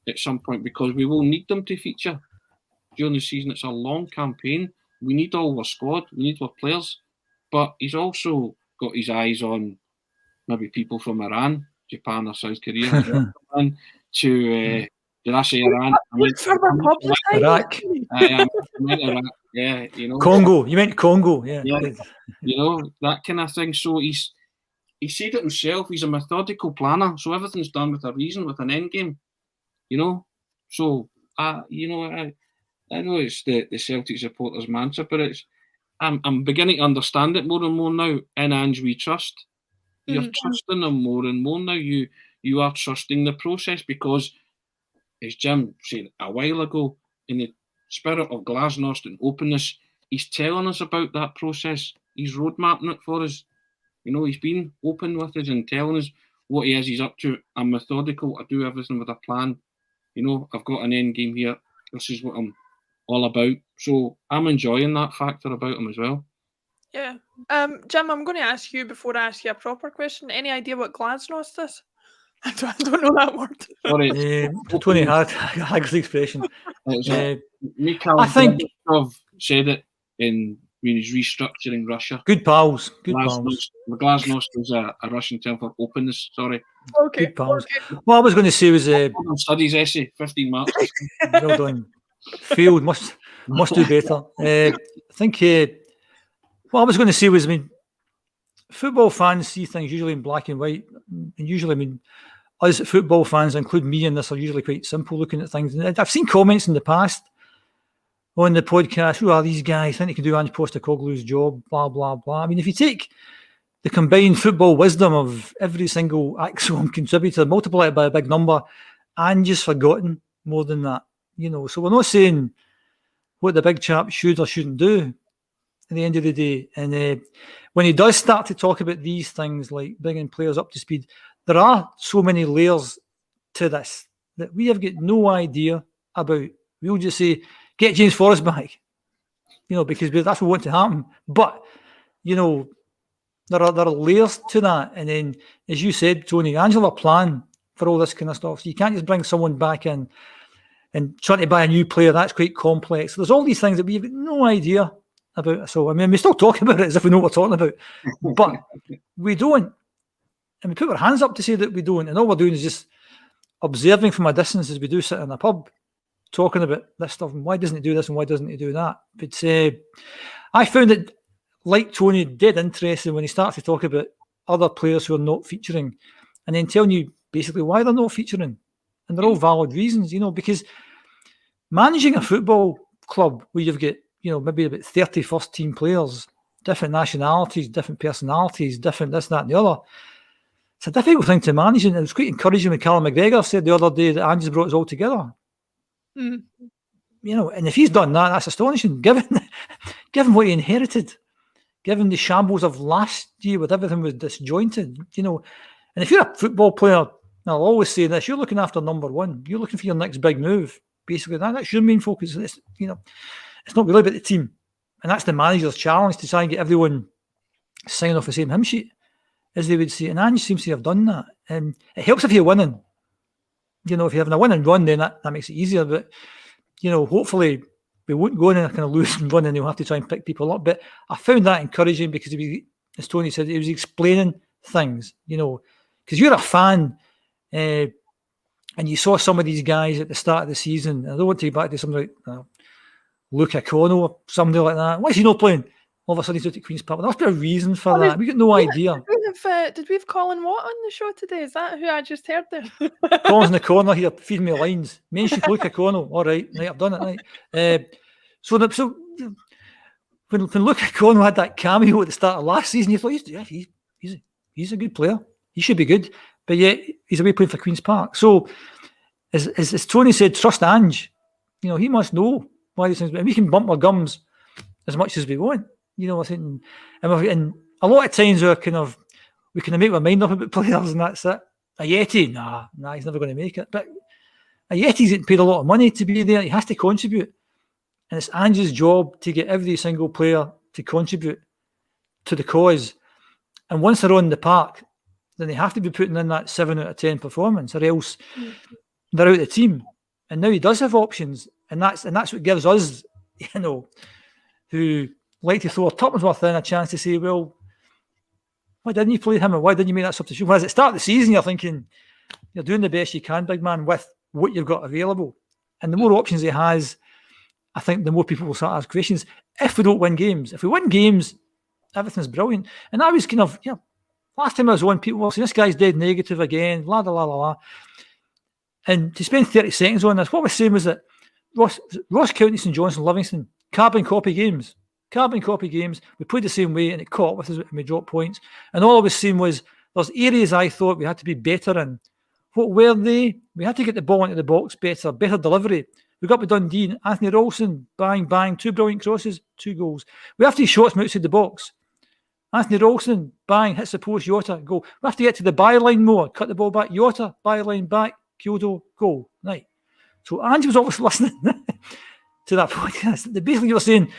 at some point because we will need them to feature during the season. It's a long campaign. We need all our squad. We need our players. But he's also got his eyes on maybe people from Iran, Japan or South Korea to did I say Iran? Iraq. I meant Iraq. Yeah, Congo. You meant Congo. Yeah. That kind of thing. So he said it himself. He's a methodical planner. So everything's done with a reason, with an end game. So I know it's the Celtic supporters' mantra, but I'm beginning to understand it more and more now. In Ange, we trust. You're trusting them more and more now. You are trusting the process because, as Jim said a while ago, in the spirit of glasnost and openness, he's telling us about that process. He's roadmapping it for us. He's been open with us and telling us what he's up to. I'm methodical. I do everything with a plan. I've got an end game here. This is what I'm all about. So I'm enjoying that factor about him as well. Yeah. Jim, I'm going to ask you before I ask you a proper question. Any idea what glasnost is? I don't know that word. Sorry. Tony Hagg's expression. I think I've said it when he's restructuring Russia. Good pals. Glasnost is a Russian term for openness. Sorry. Okay. Good pals. Okay. What I was going to say was studies essay, 15 marks. Well done. Field must do better. I think what I was going to say was, football fans see things usually in black and white, and usually, us football fans, including me in this, are usually quite simple looking at things. And I've seen comments in the past on the podcast, who are these guys? I think they can do Ange Postecoglou's job, blah, blah, blah. If you take the combined football wisdom of every single ACSOM contributor, multiply it by a big number, Ange's forgotten more than that. So we're not saying what the big chap should or shouldn't do at the end of the day. And when he does start to talk about these things like bringing players up to speed, there are so many layers to this that we have got no idea about. We'll just say, get James Forrest back, because that's what we want to happen. But, there are layers to that. And then, as you said, Tony, Ange will have a plan for all this kind of stuff. So you can't just bring someone back in and try to buy a new player. That's quite complex. So there's all these things that we've got no idea about. So, we still talk about it as if we know what we're talking about. But we don't. and we put our hands up to say that we don't, and all we're doing is just observing from a distance as we do sit in a pub, talking about this stuff and why doesn't he do this and why doesn't he do that. But I found it, like Tony, dead interesting when he starts to talk about other players who are not featuring, and then telling you basically why they're not featuring, and they're all valid reasons, because managing a football club where you've got maybe about 30 first team players, different nationalities, different personalities, different this, that, and the other. It's a difficult thing to manage, and it was quite encouraging when Callum McGregor said the other day that Ange's brought us all together. And if he's done that, that's astonishing, given what he inherited, given the shambles of last year with everything was disjointed, And if you're a football player, and I'll always say this, you're looking after number one. You're looking for your next big move. Basically, that's your main focus. It's not really about the team, and that's the manager's challenge, to try and get everyone signing off the same hymn sheet, as they would say. And Ange seems to have done that. It helps if you're winning. If you're having a win and run, then that makes it easier. But hopefully we won't go in a kind of lose and run, and they'll have to try and pick people up. But I found that encouraging because, as Tony said, he was explaining things. Because you're a fan. And you saw some of these guys at the start of the season. I don't want to go back to somebody like Luca Cono or somebody like that. Why is he not playing? All of a sudden he's out at Queen's Park. There must be a reason for that. We got no idea. Did we have Colin Watt on the show today? Is that who I just heard there? Colin's in the corner here, feeding me lines. Mentioned Luca Cono. All right, I've done it. Right. So when Luca Cono had that cameo at the start of last season, you thought, he's a good player. He should be good. But yet he's away playing for Queen's Park. So, as Tony said, trust Ange. He must know why these things. And we can bump our gums as much as we want. I think, and a lot of times we can make our mind up about players, and that's it. Ayeti, nah, he's never going to make it. But Ayeti's getting paid a lot of money to be there. He has to contribute, and it's Ange's job to get every single player to contribute to the cause. And once they're on the park, then they have to be putting in that 7 out of 10 performance, or else they're out of the team. And now he does have options, and that's what gives us, who like to throw our tuppence worth in, a chance to say, well, why didn't you play him, and why didn't you make that substitution? Whereas at the start of the season, you're thinking you're doing the best you can, big man, with what you've got available. And the more options he has, I think the more people will start asking questions. If we don't win games, if we win games, everything's brilliant. And I was last time I was on, people were saying, this guy's dead negative again, la la la la. And to spend 30 seconds on this, what we're saying was that Ross County, St Johnstone, Livingston, carbon copy games. We played the same way, and it caught with us, and we dropped points. And all I was saying was, there's areas I thought we had to be better in. What were they? We had to get the ball into the box better delivery. We got to Dundee, Anthony Ralston, bang, 2 brilliant crosses, 2 goals. We have to get shots from outside the box. Anthony Ralston, bang, hits the post, Jota, goal. We have to get to the byline more, cut the ball back, Jota, byline back, Kyoto, goal. Right. So Ange was obviously listening to that podcast. Basically, you were saying,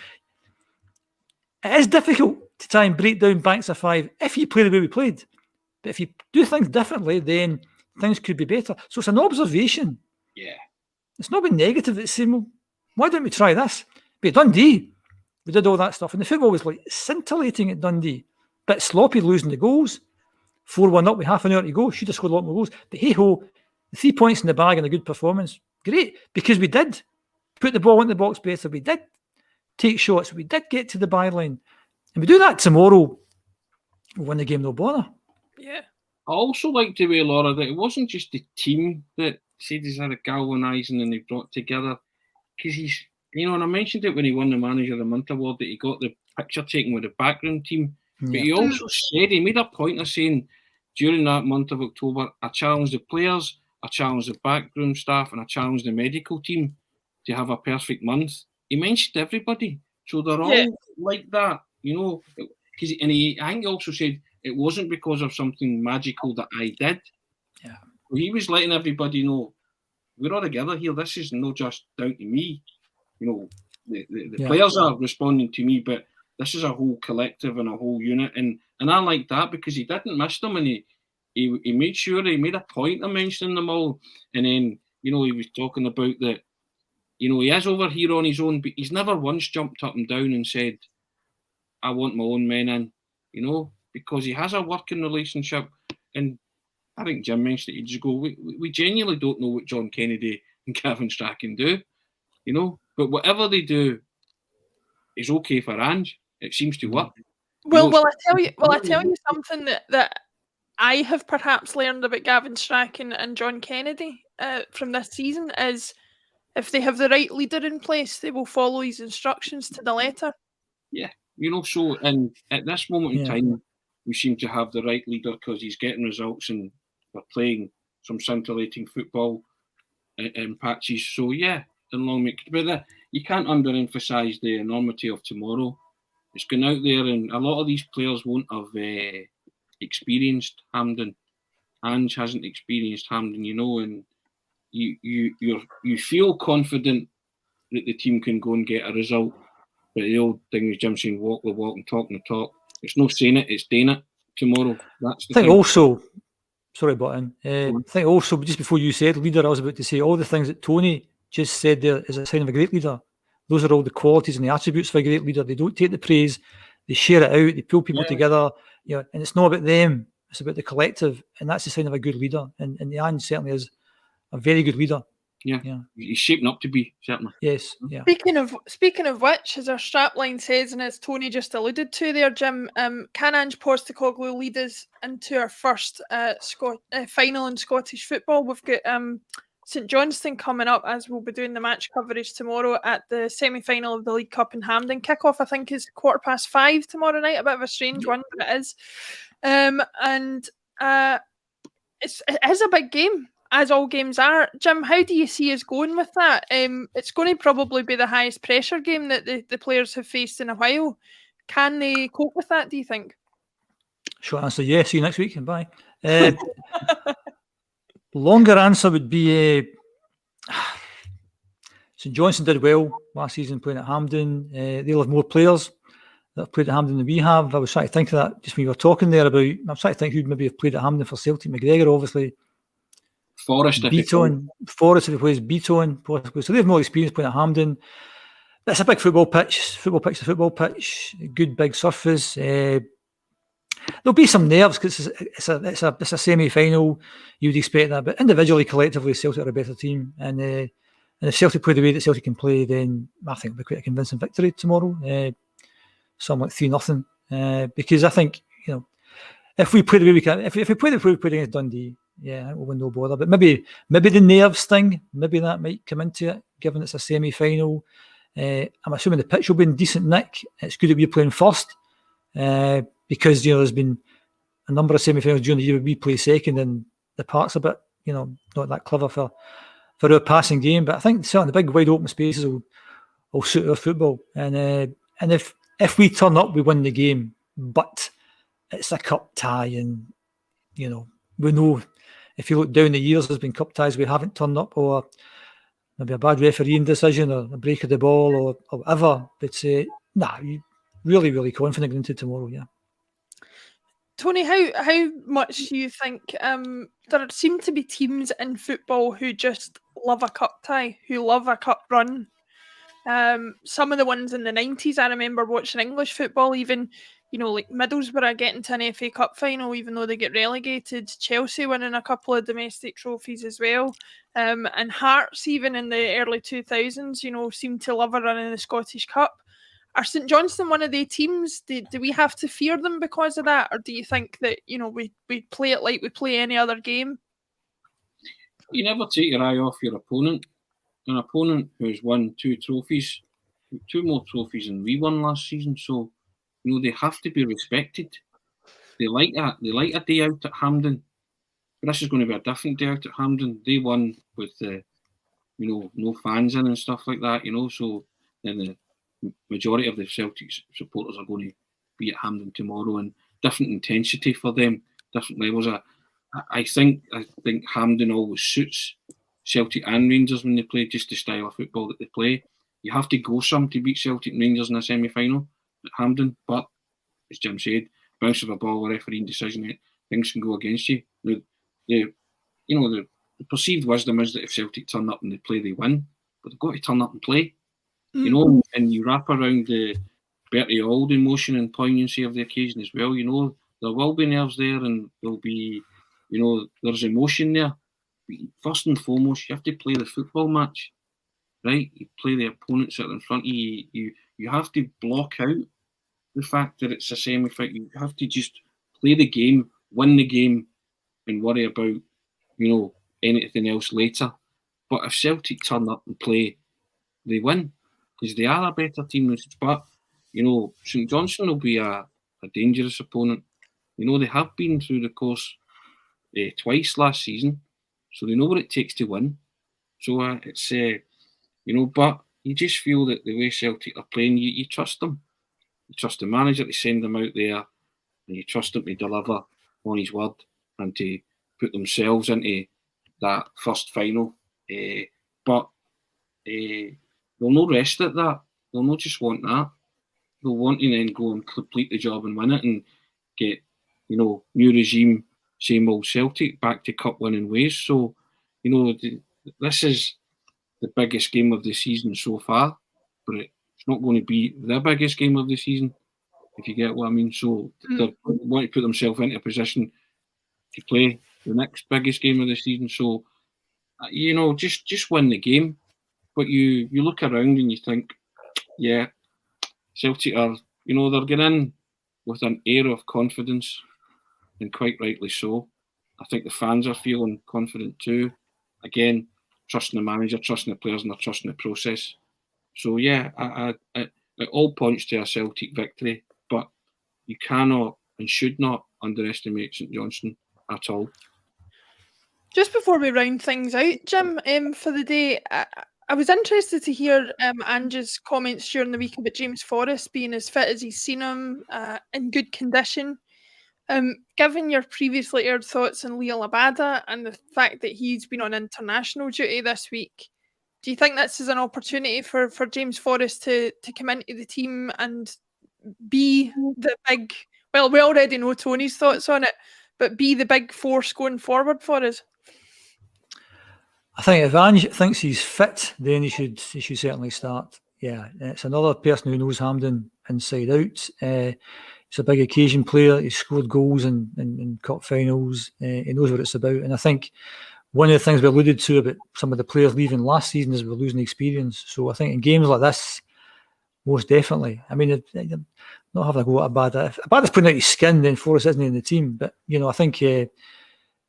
it is difficult to try and break down banks of 5 if you play the way we played. But if you do things differently, then things could be better. So it's an observation. Yeah. It's not been negative. It's saying, well, why don't we try this? But Dundee, we did all that stuff. And the football was like scintillating at Dundee. Bit sloppy losing the goals. 4-1 up with half an hour to go. Should have scored a lot more goals. But hey-ho, the 3 points in the bag and a good performance. Great. Because we did put the ball in the box better. We did take shots. We did get to the byline. And we do that tomorrow, we'll win the game, no bother. Yeah. I also like the way, Laura, that it wasn't just the team that said he's had a galvanising and they brought together. Because he's, and I mentioned it when he won the Manager of the Month award, that he got the picture taken with the background team. Yeah. But he also said, he made a point of saying, during that month of October, I challenged the players, I challenged the backroom staff, and I challenged the medical team to have a perfect month. He mentioned everybody. So they're all like that, Because I think he also said it wasn't because of something magical that I did. Yeah. So he was letting everybody know, we're all together here. This is not just down to me. The players are responding to me, but this is a whole collective and a whole unit. And I like that because he didn't miss them, and he made sure, he made a point of mentioning them all. And then, he was talking about that, he is over here on his own, but he's never once jumped up and down and said, I want my own men in, because he has a working relationship And I think Jim mentioned it ages ago. We genuinely don't know what John Kennedy and Gavin Strachan do, you know. But whatever they do is okay for Ange. It seems to work. Well, I tell you something that I have perhaps learned about Gavin Strachan and John Kennedy from this season is if they have the right leader in place, they will follow his instructions to the letter. Yeah, you know. So, and at this moment in time, we seem to have the right leader because he's getting results and we're playing some scintillating football in patches. So, yeah, in long but you can't underemphasise the enormity of tomorrow. It's going out there, and a lot of these players won't have experienced Hampden. Ange hasn't experienced Hampden, you know, and you feel confident that the team can go and get a result. But the old thing is Jim saying, walk the walk and talk the talk. It's no saying it, it's doing it tomorrow. That's the thing. Also, sorry, Button. I think also, just before you said leader, I was about to say all the things that Tony just said there is a sign of a great leader. Those are all the qualities and the attributes of a great leader. They don't take the praise, they share it out, they pull people together, you know, and it's not about them, it's about the collective, and that's the sign of a good leader. And the Ange certainly is a very good leader. Yeah. He's shaping up to be, certainly. Yes, yeah. Speaking of which, as our strapline says, and as Tony just alluded to there, Jim, can Ange Postecoglou lead us into our first final in Scottish football? We've got St Johnstone coming up, as we'll be doing the match coverage tomorrow at the semi-final of the League Cup in Hampden. Kick-off, I think, is 5:15 tomorrow night. A bit of a strange one, but it is. It is a big game, as all games are. Jim, how do you see us going with that? It's going to probably be the highest pressure game that the players have faced in a while. Can they cope with that, do you think? Short answer, yes. See you next week and bye. Longer answer would be St Johnstone did well last season playing at Hampden. They'll have more players that have played at Hampden than we have. I was trying to think of that just when you were talking there about. I'm trying to think who'd maybe have played at Hampden for Celtic. McGregor, obviously. Forrest, Forrest if he plays Beaton, possibly. So they have more experience playing at Hampden. But it's a big football pitch. Football pitch. Good big surface. There'll be some nerves because it's a semi-final. You would expect that, but individually, collectively, Celtic are a better team. And if Celtic play the way that Celtic can play, then I think it'll be quite a convincing victory tomorrow. Something like 3-0. Because I think, you know, if we play the way we can, if we play the way we played against Dundee, yeah, we'll win no bother. But maybe the nerves thing, maybe that might come into it, given it's a semi-final. I'm assuming the pitch will be in decent nick. It's good that we're playing first. Because, you know, there's been a number of semi-finals during the year where we play second and the park's a bit, you know, not that clever for our passing game. But I think certainly the big wide open spaces will suit our football. And if we turn up, we win the game. But it's a cup tie, and, you know, we know if you look down the years, there's been cup ties we haven't turned up, or maybe a bad refereeing decision or a break of the ball or whatever. But really, really confident going into tomorrow, yeah. Tony, how much do you think there seem to be teams in football who just love a cup tie, who love a cup run? Some of the ones in the 90s, I remember watching English football, even, you know, like Middlesbrough getting to an FA Cup final, even though they get relegated. Chelsea winning a couple of domestic trophies as well. And Hearts, even in the early 2000s, you know, seemed to love a run in the Scottish Cup. Are St Johnstone one of the teams? Do we have to fear them because of that? Or do you think that, you know, we play it like we play any other game? You never take your eye off your opponent. An opponent who's won 2 trophies, 2 more trophies than we won last season. So, you know, they have to be respected. They like that. They like a day out at Hampden. But this is going to be a different day out at Hampden. They won with, you know, no fans in and stuff like that, you know. So then the majority of the Celtic supporters are going to be at Hampden tomorrow, and different intensity for them, different levels. I think Hampden always suits Celtic and Rangers when they play, just the style of football that they play. You have to go some to beat Celtic and Rangers in a semi-final at Hampden, but as Jim said, bounce of a ball, a refereeing decision, things can go against you. The perceived wisdom is that if Celtic turn up and they play, they win, but they've got to turn up and play. You know, and you wrap around the Bertie Auld emotion and poignancy of the occasion as well. You know, there will be nerves there, and there'll be there's emotion there. But first and foremost, you have to play the football match, right? You play the opponents that are in front of you. You have to block out the fact that it's a semi-final. You have to just play the game, win the game, and worry about, anything else later. But if Celtic turn up and play, they win, because they are a better team than but St Johnstone will be a dangerous opponent. They have been through the course twice last season, so they know what it takes to win. So it's but you just feel that the way Celtic are playing, you trust them. You trust the manager to send them out there, and you trust them to deliver on his word and to put themselves into that first final. But they'll not rest at that. They'll not just want that. They'll want to then go and complete the job and win it and get, new regime, same old Celtic, back to cup winning ways. So, this is the biggest game of the season so far, but it's not going to be the biggest game of the season, if you get what I mean. So they want to put themselves into a position to play the next biggest game of the season. So, just win the game. But you look around and you think, yeah, Celtic are, they're getting in with an air of confidence, and quite rightly so. I think the fans are feeling confident too. Again, trusting the manager, trusting the players, and they're trusting the process. So yeah, it all points to a Celtic victory, but you cannot and should not underestimate St Johnstone at all. Just before we round things out, Jim, for the day, I was interested to hear Ange's comments during the week about James Forrest being as fit as he's seen him, in good condition. Given your previously aired thoughts on Leo Labada and the fact that he's been on international duty this week, do you think this is an opportunity for James Forrest to come into the team and be the big... Well, we already know Tony's thoughts on it, but be the big force going forward for us? I think if Ange thinks he's fit, then he should certainly start. Yeah, it's another person who knows Hampden inside out. He's a big occasion player. He's scored goals in cup finals. He knows what it's about. And I think one of the things we alluded to about some of the players leaving last season is we're losing experience. So I think in games like this, most definitely. I mean, not having a go at Abada. If Abada's putting out his skin, then Forrest isn't in the team. But, I think over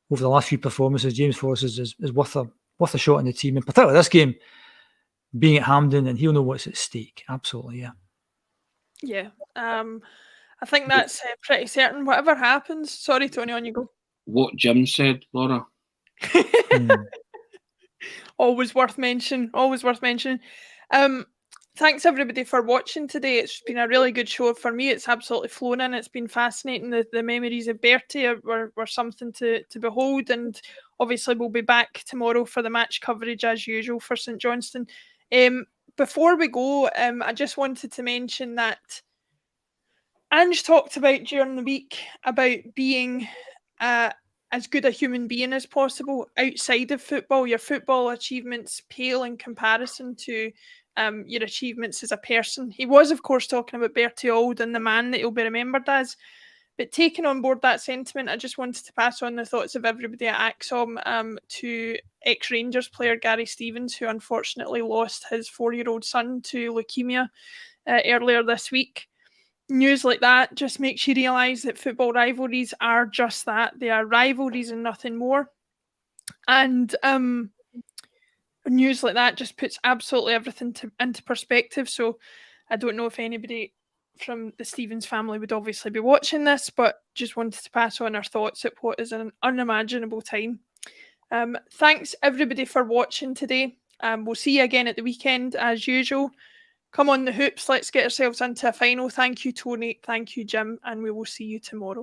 the last few performances, James Forrest is worth a shot in the team. In particular, this game, being at Hampden, and he'll know what's at stake. Absolutely, yeah. Yeah. I think that's pretty certain. Whatever happens... Sorry, Tony, on you go. What Jim said, Laura. Always worth mentioning. Thanks everybody for watching today. It's been a really good show for me. It's absolutely flown in. It's been fascinating. The memories of Bertie were something to behold, and obviously we'll be back tomorrow for the match coverage as usual for St Johnstone. Before we go, I just wanted to mention that Ange talked about during the week about being as good a human being as possible outside of football. Your football achievements pale in comparison to your achievements as a person. He was, of course, talking about Bertie Auld and the man that he'll be remembered as. But taking on board that sentiment, I just wanted to pass on the thoughts of everybody at ACSOM to ex-Rangers player Gary Stevens, who unfortunately lost his 4-year-old son to leukemia earlier this week. News like that just makes you realise that football rivalries are just that. They are rivalries and nothing more. And news like that just puts absolutely everything into perspective. So I don't know if anybody from the Stevens family would obviously be watching this, but just wanted to pass on our thoughts at what is an unimaginable time. Thanks everybody for watching today. We'll see you again at the weekend as usual. Come on the hoops, let's get ourselves into a final. Thank you, Tony. Thank you, Jim, and we will see you tomorrow.